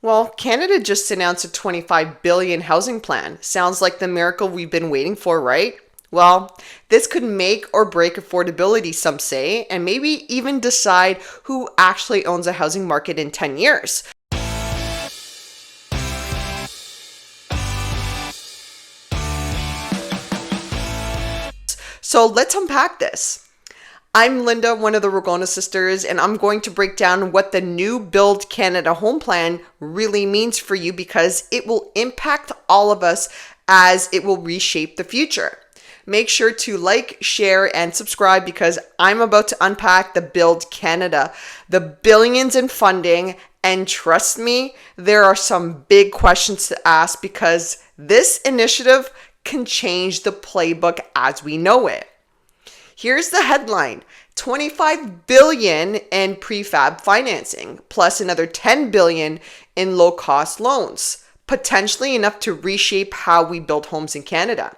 Well, Canada just announced a 25 billion housing plan. Sounds like the miracle we've been waiting for, right? Well, this could make or break affordability, some say, and maybe even decide who actually owns a housing market in 10 years. So let's unpack this. I'm Linda, one of the Ragona sisters, and I'm going to break down what the new Build Canada Home Plan really means for you because it will impact all of us as it will reshape the future. Make sure to like, share, and subscribe because I'm about to unpack the Build Canada, the billions in funding, and trust me, there are some big questions to ask because this initiative can change the playbook as we know it. Here's the headline: 25 billion in prefab financing plus another 10 billion in low-cost loans, potentially enough to reshape how we build homes in Canada.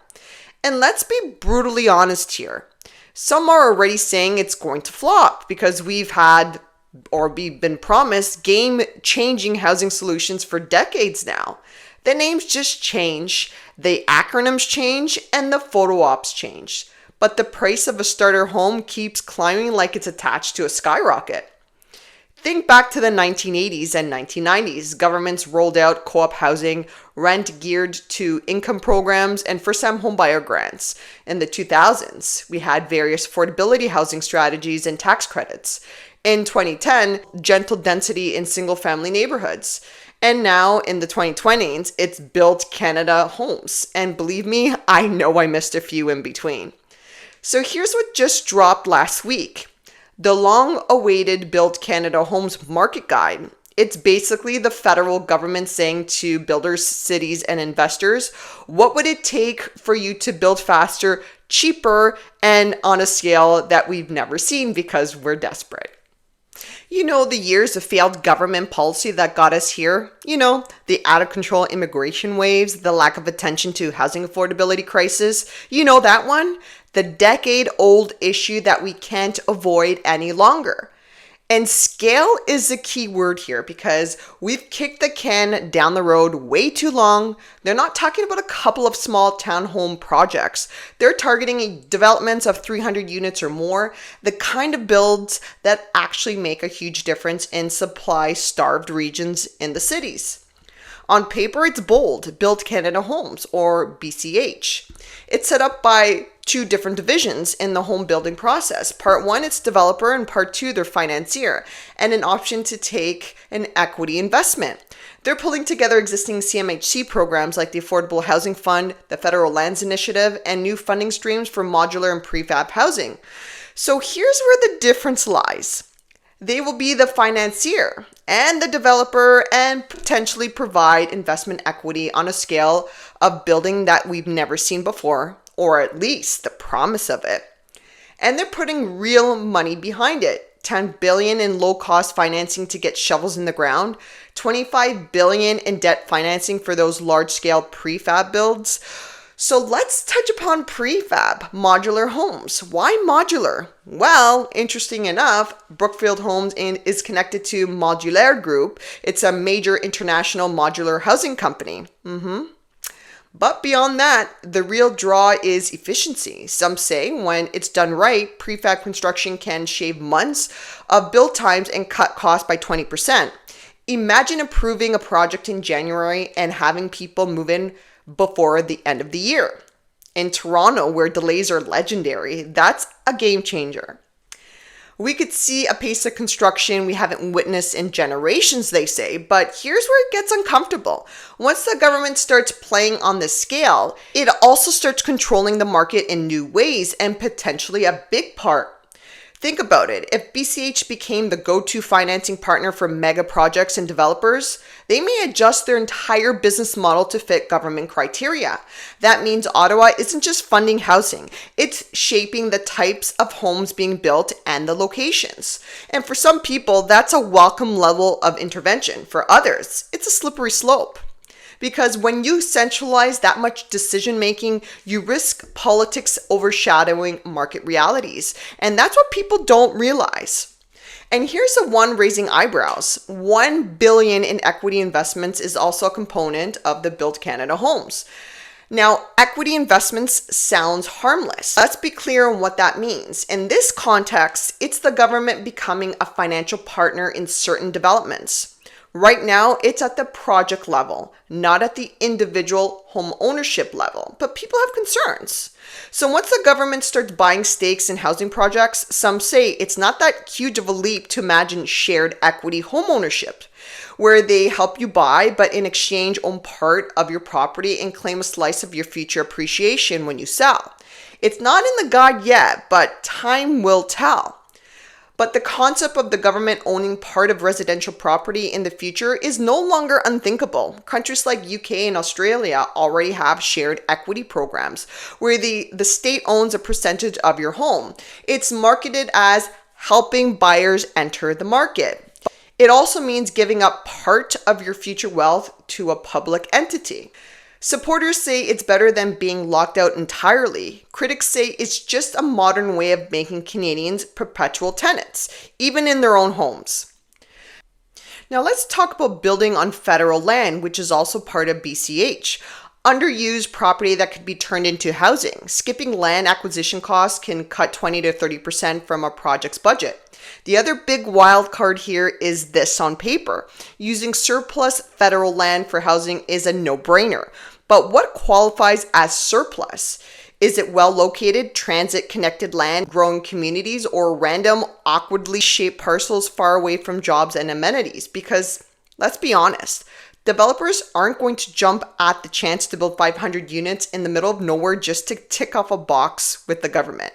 And let's be brutally honest here. Some are already saying it's going to flop because we've been promised game-changing housing solutions for decades now. The names just change, the acronyms change, and the photo ops change. But the price of a starter home keeps climbing like it's attached to a skyrocket. Think back to the 1980s and 1990s. Governments rolled out co-op housing, rent geared to income programs, and first-time homebuyer grants. In the 2000s, we had various affordability housing strategies and tax credits. In 2010, gentle density in single-family neighborhoods. And now in the 2020s, it's Build Canada Homes. And believe me, I know I missed a few in between. So here's what just dropped last week. The long-awaited Build Canada Homes Market Guide. It's basically the federal government saying to builders, cities, and investors, what would it take for you to build faster, cheaper, and on a scale that we've never seen because we're desperate. You know, the years of failed government policy that got us here. You know, the out-of-control immigration waves, the lack of attention to housing affordability crisis. You know that one? The decade-old issue that we can't avoid any longer. And scale is the key word here because we've kicked the can down the road way too long. They're not talking about a couple of small townhome projects. They're targeting developments of 300 units or more, the kind of builds that actually make a huge difference in supply-starved regions in the cities. On paper, it's bold, Build Canada Homes, or BCH. It's set up by two different divisions in the home building process. Part one, it's developer, and part two, they're financier, and an option to take an equity investment. They're pulling together existing CMHC programs like the Affordable Housing Fund, the Federal Lands Initiative, and new funding streams for modular and prefab housing. So here's where the difference lies. They will be the financier and the developer and potentially provide investment equity on a scale of building that we've never seen before, or at least the promise of it. And they're putting real money behind it. 10 billion in low-cost financing to get shovels in the ground, 25 billion in debt financing for those large-scale prefab builds. So let's touch upon prefab, modular homes. Why modular? Well, interesting enough, Brookfield Homes is connected to Modular Group. It's a major international modular housing company. But beyond that, the real draw is efficiency. Some say when it's done right, prefab construction can shave months of build times and cut costs by 20%. Imagine approving a project in January and having people move in before the end of the year. In Toronto, where delays are legendary, that's a game changer. We could see a pace of construction we haven't witnessed in generations, they say, but here's where it gets uncomfortable. Once the government starts playing on this scale, it also starts controlling the market in new ways and potentially a big part. Think about it. If BCH became the go-to financing partner for mega projects and developers, they may adjust their entire business model to fit government criteria. That means Ottawa isn't just funding housing, it's shaping the types of homes being built and the locations. And for some people, that's a welcome level of intervention. For others, it's a slippery slope. Because when you centralize that much decision making, you risk politics overshadowing market realities. And that's what people don't realize. And here's the one raising eyebrows. 1 billion in equity investments is also a component of the Build Canada homes. Now, equity investments sounds harmless. Let's be clear on what that means. In this context, it's the government becoming a financial partner in certain developments. Right now, it's at the project level, not at the individual home ownership level, but people have concerns. So once the government starts buying stakes in housing projects, some say it's not that huge of a leap to imagine shared equity home ownership, where they help you buy, but in exchange own part of your property and claim a slice of your future appreciation when you sell. It's not in the guide yet, but time will tell. But the concept of the government owning part of residential property in the future is no longer unthinkable. Countries like UK and Australia already have shared equity programs where the state owns a percentage of your home. It's marketed as helping buyers enter the market. It also means giving up part of your future wealth to a public entity. Supporters say it's better than being locked out entirely. Critics say it's just a modern way of making Canadians perpetual tenants, even in their own homes. Now let's talk about building on federal land, which is also part of BCH. Underused property that could be turned into housing. Skipping land acquisition costs can cut 20 to 30% from a project's budget. The other big wild card here is this on paper. Using surplus federal land for housing is a no-brainer. But what qualifies as surplus? Is it well-located, transit-connected land, growing communities, or random, awkwardly shaped parcels far away from jobs and amenities? Because, let's be honest, developers aren't going to jump at the chance to build 500 units in the middle of nowhere just to tick off a box with the government.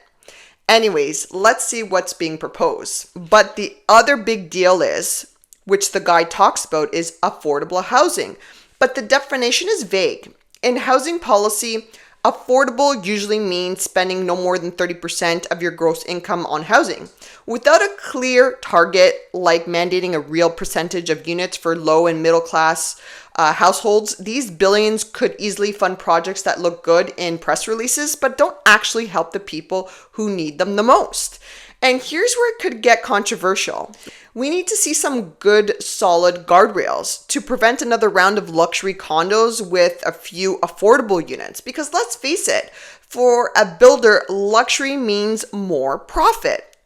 Anyways, let's see what's being proposed. But the other big deal is, which the guide talks about, is affordable housing. But the definition is vague. In housing policy, affordable usually means spending no more than 30% of your gross income on housing. Without a clear target, like mandating a real percentage of units for low and middle class households, these billions could easily fund projects that look good in press releases, but don't actually help the people who need them the most. And here's where it could get controversial. We need to see some good, solid guardrails to prevent another round of luxury condos with a few affordable units. Because let's face it, for a builder, luxury means more profit.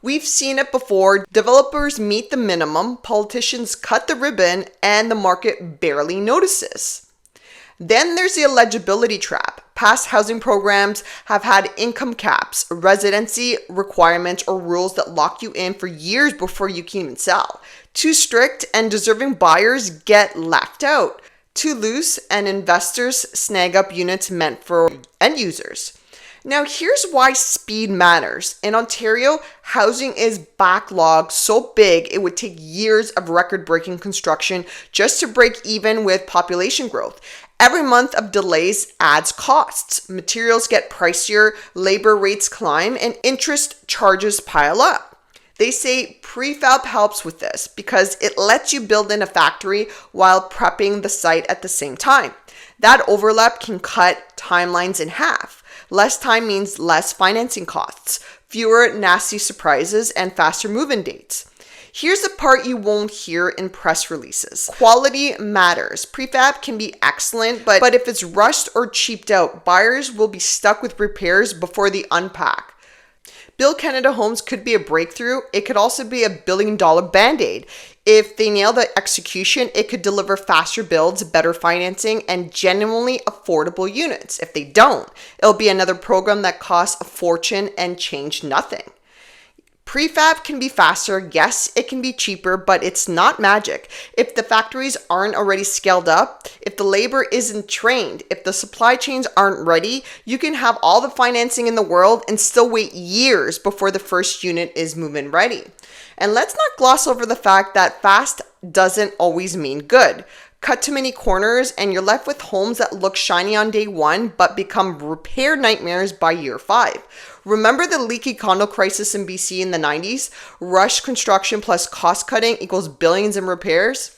We've seen it before. Developers meet the minimum, politicians cut the ribbon, and the market barely notices. Then there's the eligibility trap. Past housing programs have had income caps, residency requirements, or rules that lock you in for years before you can even sell. Too strict and deserving buyers get left out. Too loose and investors snag up units meant for end users. Now here's why speed matters. In Ontario, housing is backlogged so big it would take years of record-breaking construction just to break even with population growth. Every month of delays adds costs. Materials get pricier, labor rates climb, and interest charges pile up. They say prefab helps with this because it lets you build in a factory while prepping the site at the same time. That overlap can cut timelines in half. Less time means less financing costs, fewer nasty surprises, and faster move-in dates. Here's the part you won't hear in press releases. Quality matters. Prefab can be excellent, but if it's rushed or cheaped out, buyers will be stuck with repairs before they unpack. Build Canada Homes could be a breakthrough. It could also be a billion-dollar band-aid. If they nail the execution, it could deliver faster builds, better financing, and genuinely affordable units. If they don't, it'll be another program that costs a fortune and change nothing. Prefab can be faster, yes, it can be cheaper, but it's not magic. If the factories aren't already scaled up, if the labor isn't trained, if the supply chains aren't ready, you can have all the financing in the world and still wait years before the first unit is move-in ready. And let's not gloss over the fact that fast doesn't always mean good. Cut too many corners and you're left with homes that look shiny on day one but become repair nightmares by year 5. Remember the leaky condo crisis in BC in the 90s? Rush construction plus cost cutting equals billions in repairs?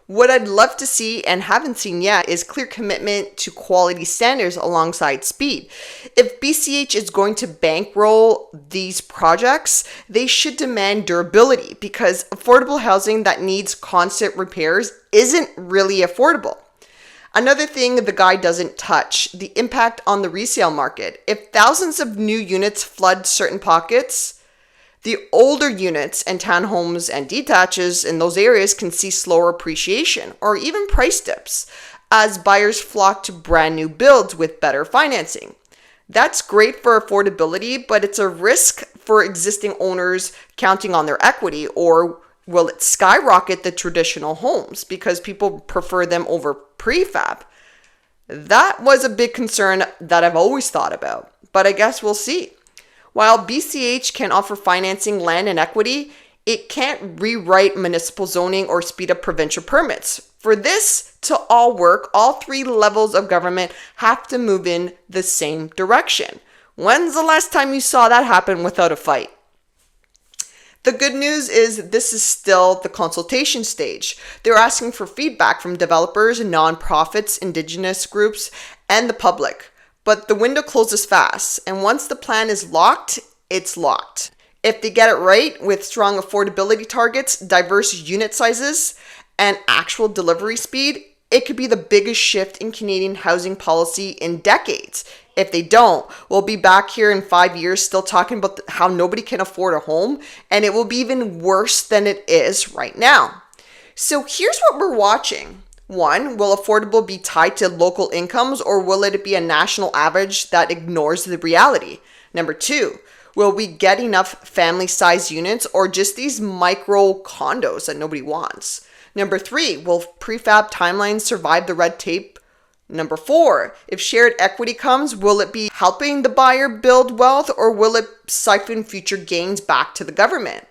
What I'd love to see and haven't seen yet is clear commitment to quality standards alongside speed. If BCH is going to bankroll these projects, they should demand durability because affordable housing that needs constant repairs isn't really affordable. Another thing the guide doesn't touch, the impact on the resale market. If thousands of new units flood certain pockets, the older units and townhomes and detaches in those areas can see slower appreciation or even price dips as buyers flock to brand new builds with better financing. That's great for affordability, but it's a risk for existing owners counting on their equity, or will it skyrocket the traditional homes because people prefer them over prefab? That was a big concern that I've always thought about, but I guess we'll see. While BCH can offer financing, land, and equity, it can't rewrite municipal zoning or speed up provincial permits. For this to all work, all three levels of government have to move in the same direction. When's the last time you saw that happen without a fight? The good news is this is still the consultation stage. They're asking for feedback from developers, nonprofits, indigenous groups, and the public. But the window closes fast, and once the plan is locked, it's locked. If they get it right with strong affordability targets, diverse unit sizes, and actual delivery speed, it could be the biggest shift in Canadian housing policy in decades. If they don't, we'll be back here in 5 years still talking about how nobody can afford a home, and it will be even worse than it is right now. So here's what we're watching. 1, will affordable be tied to local incomes, or will it be a national average that ignores the reality? Number 2, will we get enough family-sized units or just these micro condos that nobody wants? Number 3, will prefab timelines survive the red tape? Number 4, if shared equity comes, will it be helping the buyer build wealth, or will it siphon future gains back to the government?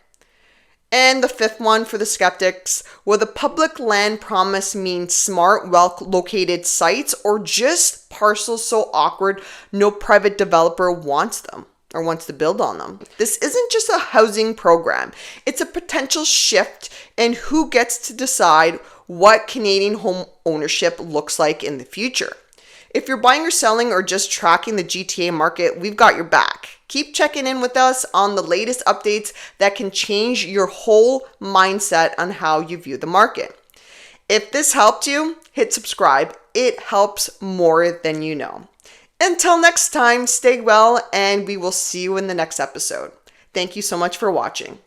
And the 5th one for the skeptics, will the public land promise mean smart, well-located sites, or just parcels so awkward no private developer wants them or wants to build on them? This isn't just a housing program. It's a potential shift in who gets to decide what Canadian home ownership looks like in the future. If you're buying or selling or just tracking the GTA market, we've got your back. Keep checking in with us on the latest updates that can change your whole mindset on how you view the market. If this helped you, hit subscribe. It helps more than you know. Until next time, stay well, and we will see you in the next episode. Thank you so much for watching.